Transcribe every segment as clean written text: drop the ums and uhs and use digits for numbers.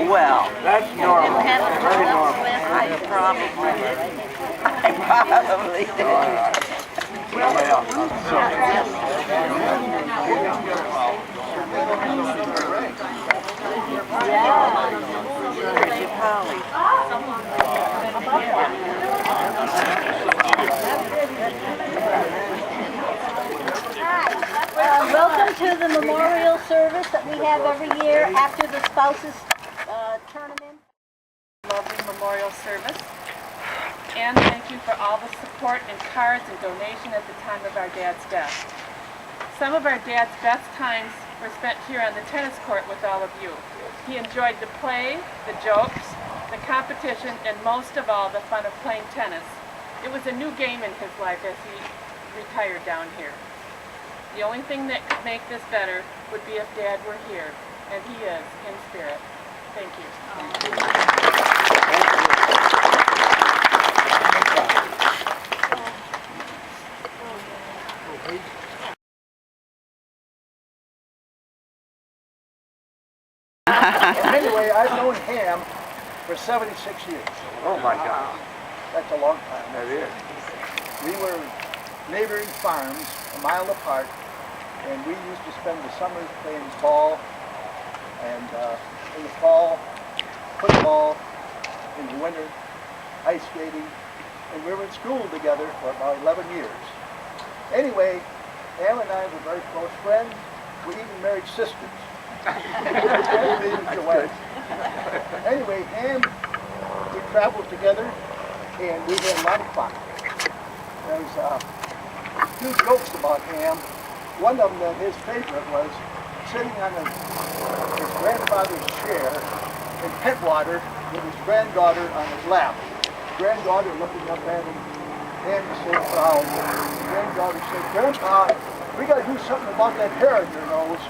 well. That's normal. Very normal. I probably did. Welcome to the memorial service that we have every year after the spouses tournament. Lovely memorial service. And thank you for all the support and cards and donation at the time of our dad's death. Some of our dad's best times were spent here on the tennis court with all of you. He enjoyed the play, the jokes, the competition, and most of all, the fun of playing tennis. It was a new game in his life as he retired down here. The only thing that could make this better would be if Dad were here, and he is in spirit. Thank you. Anyway, I've known Ham for 76 years. Oh my God. That's a long time. That is. We were neighboring farms a mile apart, and we used to spend the summers playing ball, and in the fall, football, in the winter, ice skating, and we were in school together for about 11 years. Anyway, Ham and I were very close friends. We even married sisters. Anyway, Ham, we traveled together, and we had a lot of fun. There's a few jokes about Ham. One of them, his favorite, was sitting on his grandfather's chair in Petwater with his granddaughter on his lap. Granddaughter looking up at him, Ham was so proud. Granddaughter said, "Grandpa, we got to do something about that hair in your nose."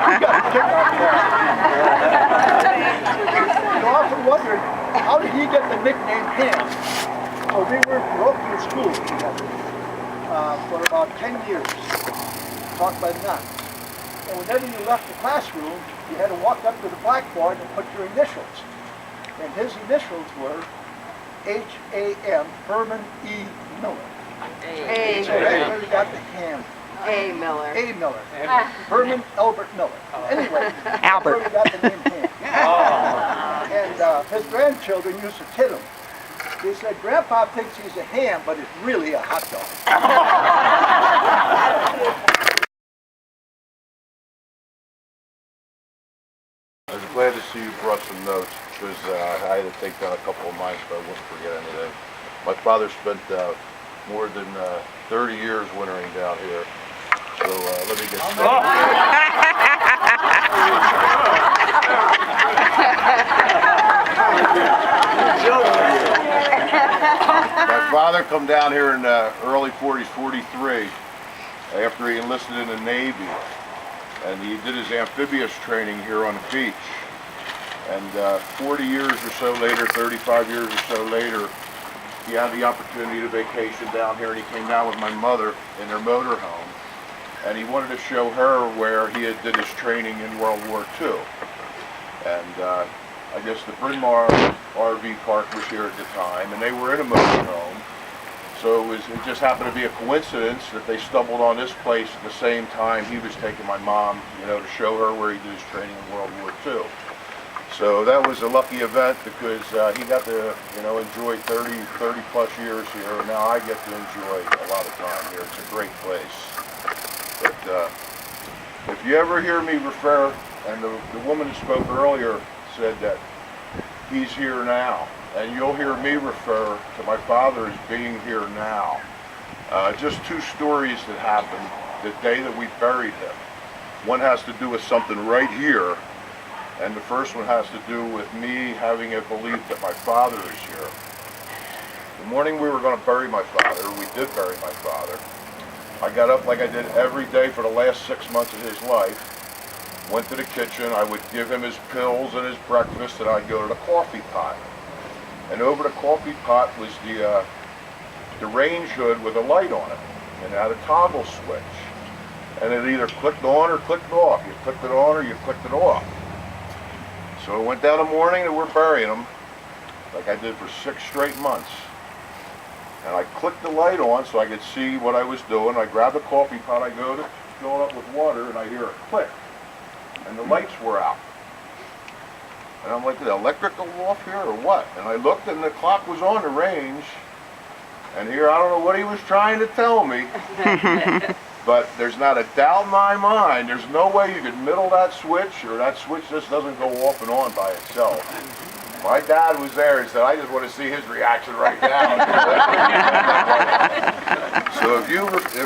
You got to kick out there. I often wondered, how did he get the nickname Ham? So we were up in school together for about 10 years, taught by nuns. And whenever you left the classroom, you had to walk up to the blackboard and put your initials. And his initials were H.A.M. Herman E. Miller. A. So that's where we got the Ham. A. Miller. A. Miller. Herman Albert Miller. Anyway, Albert. that's where we got the name Ham. And his grandchildren used to kid him. They said, "Grandpa thinks he's a ham, but it's really a hot dog." I was glad to see you brought some notes, because I had to take down a couple of mine so I wouldn't forget anything. My father spent more than 30 years wintering down here, so let me get started. My father come down here in the early 40s, 43, after he enlisted in the Navy, and he did his amphibious training here on the beach. And 40 years or so later, 35 years or so later, he had the opportunity to vacation down here, and he came down with my mother in their motorhome, and he wanted to show her where he had did his training in World War II. And I guess the Bryn Mawr RV park was here at the time, and they were in a motorhome. So it just happened to be a coincidence that they stumbled on this place at the same time he was taking my mom, to show her where he did his training in World War II. So that was a lucky event, because he got to, enjoy 30 plus years here, and now I get to enjoy a lot of time here. It's a great place. But if you ever hear me refer, and the woman who spoke earlier said that he's here now, and you'll hear me refer to my father as being here now. Just two stories that happened the day that we buried him. One has to do with something right here, and the first one has to do with me having a belief that my father is here. The morning we were going to bury my father, we did bury my father. I got up like I did every day for the last 6 months of his life, went to the kitchen, I would give him his pills and his breakfast, and I'd go to the coffee pot. And over the coffee pot was the range hood with a light on it, and it had a toggle switch. And it either clicked on or clicked off. You clicked it on or you clicked it off. So I went down in the morning and we're burying him, like I did for 6 straight months. And I clicked the light on so I could see what I was doing. I grabbed a coffee pot, I go to fill it up with water, and I hear a click. And the lights were out. And I'm like, did the electric go off here or what? And I looked and the clock was on the range. And here, I don't know what he was trying to tell me. But there's not a doubt in my mind, there's no way you could middle that switch, or that switch just doesn't go off and on by itself. My dad was there. He said, I just want to see his reaction right now. So if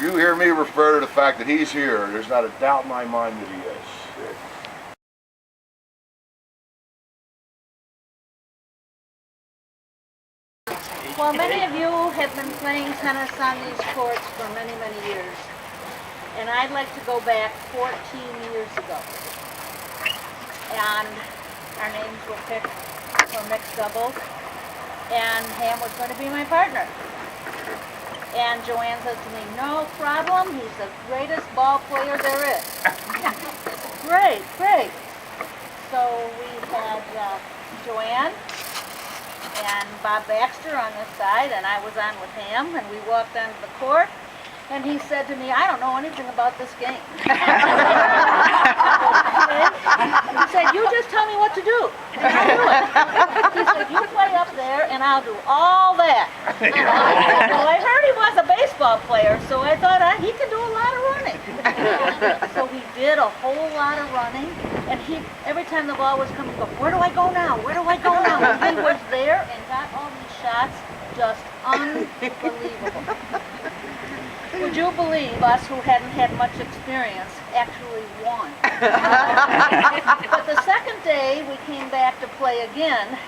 you hear me refer to the fact that he's here, there's not a doubt in my mind that he is. Well, many of you have been playing tennis on these courts for many, many years. And I'd like to go back 14 years ago. And our names were picked for mixed doubles. And Ham was going to be my partner. And Joanne says to me, no problem, he's the greatest ball player there is. Great, great. So we had Joanne and Bob Baxter on this side, and I was on with Ham, and we walked onto the court, and he said to me, I don't know anything about this game. He said, you just tell me what to do, and I'll do it. He said, you play up there, and I'll do all that. Well, I heard he was a baseball player, so I thought he could do a lot of running. So he did a whole lot of running, and every time the ball was coming, he'd go, where do I go now? Where do I go now? And he was there and got all these shots, just unbelievable. Would you believe us who hadn't had much experience actually won? But the second day we came back to play again,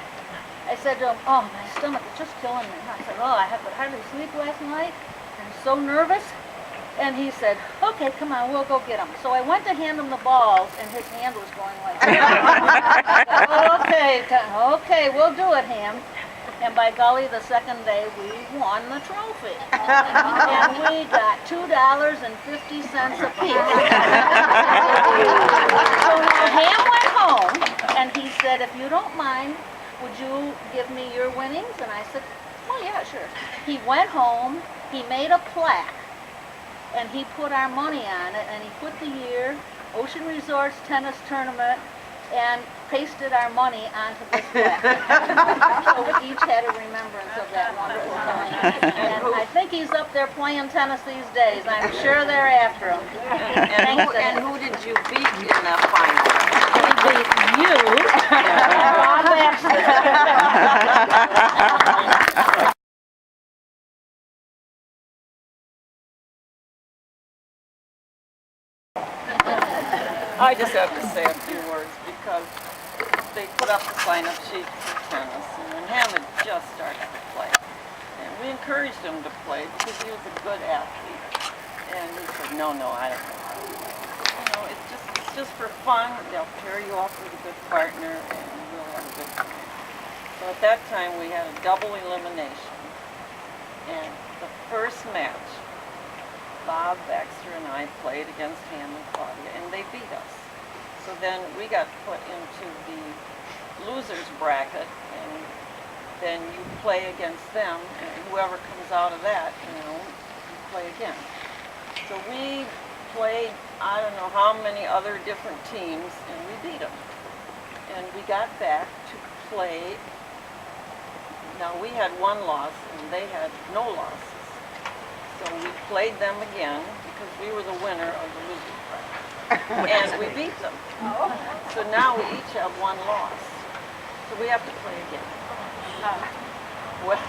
I said to him, oh, my stomach is just killing me. I said, oh, I could hardly sleep last night. I'm so nervous. And he said, okay, come on, we'll go get him. So I went to hand him the balls, and his hand was going like that. Okay, we'll do it, Ham. And by golly, the second day, we won the trophy. And we got $2.50 a piece. So now Ham went home, and he said, if you don't mind, would you give me your winnings? And I said, well, yeah, sure. He went home, he made a plaque, and he put our money on it, and he put the year, Ocean Resorts Tennis Tournament, and pasted our money onto this plaque. So we each had a remembrance of that wonderful time. And I think he's up there playing tennis these days. I'm sure they're after him. And who did you beat in the final? We beat you. Bob Baxter. I just have to say a few words because they put up the sign-up sheet for tennis, and Ham had just started to play. And we encouraged him to play because he was a good athlete. And he said, no, I don't know. You know, it's just for fun. They'll pair you off with a good partner, and we'll have a good time. So at that time, we had a double elimination. And the first match, Bob Baxter and I played against Ham and Claudia, and they beat us. So then we got put into the losers bracket, and then you play against them, and whoever comes out of that, you play again. So we played, I don't know how many other different teams, and we beat them. And we got back to play. Now we had one loss, and they had no losses. So we played them again because we were the winner of the losers bracket. And we beat them. So now we each have one loss. So we have to play again. Well,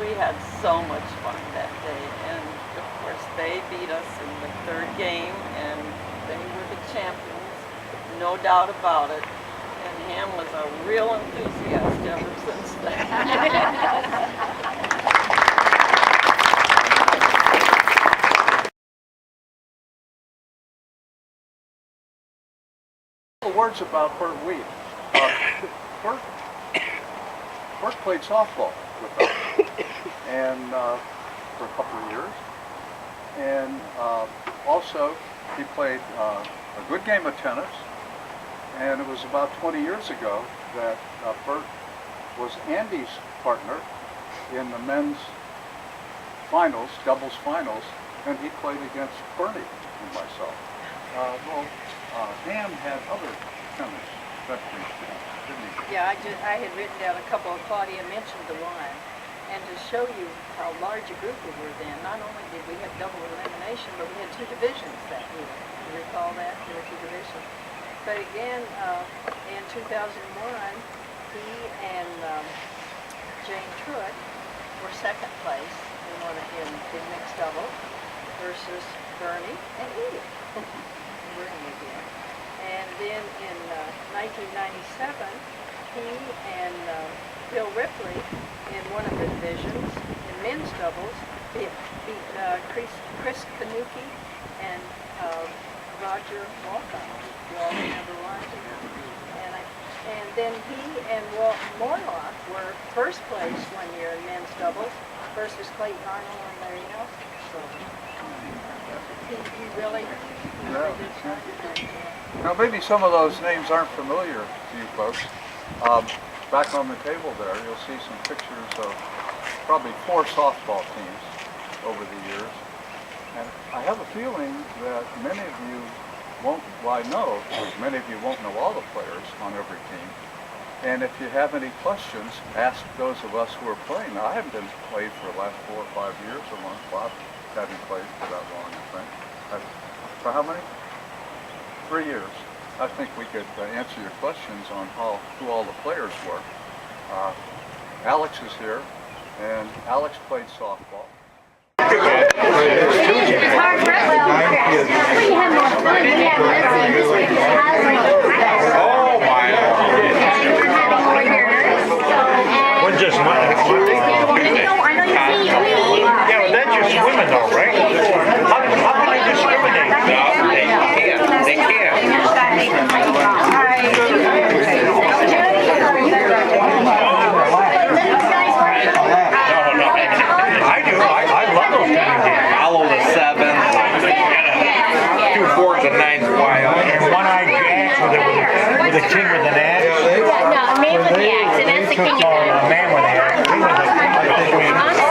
we had so much fun that day. And of course they beat us in the third game, and they were the champions, no doubt about it. And Ham was a real enthusiast ever since then. Words about Bert Weed. Bert played softball with us, and for a couple of years, and also he played a good game of tennis, And it was about 20 years ago that Bert was Andy's partner in the men's finals, doubles finals, and he played against Bernie and myself. Ham had other tennis veterans, didn't he? Yeah, I had written down a couple. Claudia mentioned the one. And to show you how large a group we were then, not only did we have double elimination, but we had 2 divisions that year. You recall that? There were 2 divisions. But again, in 2001, he and Jane Truitt were second place in mixed double versus Bernie and Edie. Bernie again. And then in 1997, he and Bill Ripley in one of the divisions in men's doubles beat Chris Kanuki and Roger Walcott. You all remember Roger? And then he and Walt Morlock were first place one year in men's doubles versus Clayton Arnold and Larry Nelson. So he really did something. Now maybe some of those names aren't familiar to you folks. Back on the table there, you'll see some pictures of probably 4 softball teams over the years. And I have a feeling that many of you won't, well I know, many of you won't know all the players on every team. And if you have any questions, ask those of us who are playing. Now I haven't been played for the last 4 or 5 years or months. Bob hasn't played for that long, I think. For how many? 3 years. I think we could answer your questions on who all the players were. Alex is here, and Alex played softball. Oh my! We're just yeah, but that's just swimming though, right? How can they discriminate? No, they can't. I do. I love those kind of games. Follow the 7, 2 4s and 9s wide. And one-eyed jacks with a king with an axe. No, a man with the axe, and that's the king of Oh, a man with an axe.